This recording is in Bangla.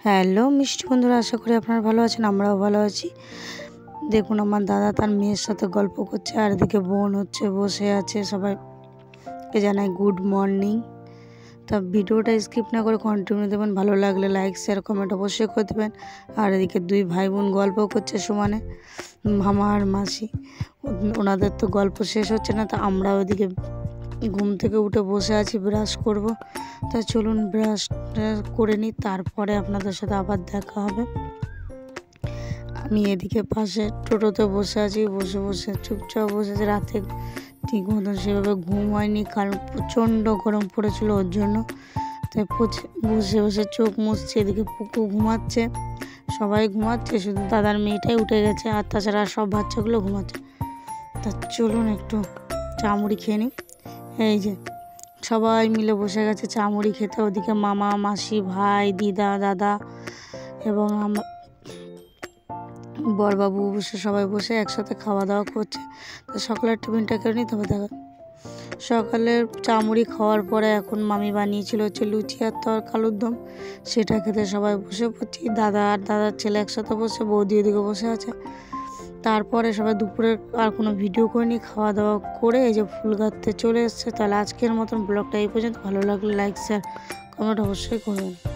হ্যালো মিষ্টি বন্ধুরা, আশা করি আপনারা ভালো আছেন। আমরাও ভালো আছি। দেখুন, আমার দাদা তার মেয়ের সাথে গল্প করছে, আর এদিকে বোন বসে আছে। সবাইকে জানাই গুড মর্নিং। তা ভিডিওটা স্কিপ না করে কন্টিনিউ দেবেন। ভালো লাগলে লাইক শেয়ার কমেন্ট অবশ্যই করে দেবেন। আর এদিকে দুই ভাই বোন গল্প করছে সমানে, মামা আর মাসি। ওনাদের তো গল্প শেষ হচ্ছে না। তা আমরা ওদিকে ঘুম থেকে উঠে বসে আছি, ব্রাশ করব। তা চলুন ব্রাশ করে নিই, তারপরে আপনাদের সাথে আবার দেখা হবে। আমি এদিকে পাশে টোটোতে বসে আছি, বসে বসে চুপচাপ বসেছি। রাতে ঠিক মতন সেভাবে ঘুম হয়নি, কারণ প্রচণ্ড গরম পড়েছিল ওর জন্য। তাই বসে বসে চোখ মুছছে। এদিকে পুকু ঘুমাচ্ছে, সবাই ঘুমাচ্ছে, শুধু দাদার মেয়েটাই উঠে গেছে, আর তাছাড়া সব বাচ্চাগুলো ঘুমাচ্ছে। তা চলুন একটু চা মুড়ি খেয়ে নিই। এই যে সবাই মিলে বসে গেছে চা মুড়ি খেতে। ওদিকে মামা মাসি ভাই দিদা দাদা এবং আমার বড়বাবু বসে সবাই বসে একসাথে খাওয়া দাওয়া করছে। তো সকালের টিফিনটা করে নিই, তবে দেখা। সকালের চা মুড়ি খাওয়ার পরে এখন মামি বানিয়েছিল লুচি আর আলুর দম। সেটা খেতে সবাই বসে পড়ছি। দাদা আর দাদার ছেলে একসাথে বসে, বৌদি ওদিকে বসে আছে। তারপরে সবাই দুপুরে আর কোনো ভিডিও করিনি, খাওয়া দাওয়া করে এই যে ফুল গাঁথতে চলে এসছে। তাহলে আজকের মতন ব্লগটা এই পর্যন্ত। ভালো লাগলে লাইক শেয়ার কমেন্ট অবশ্যই করবেন।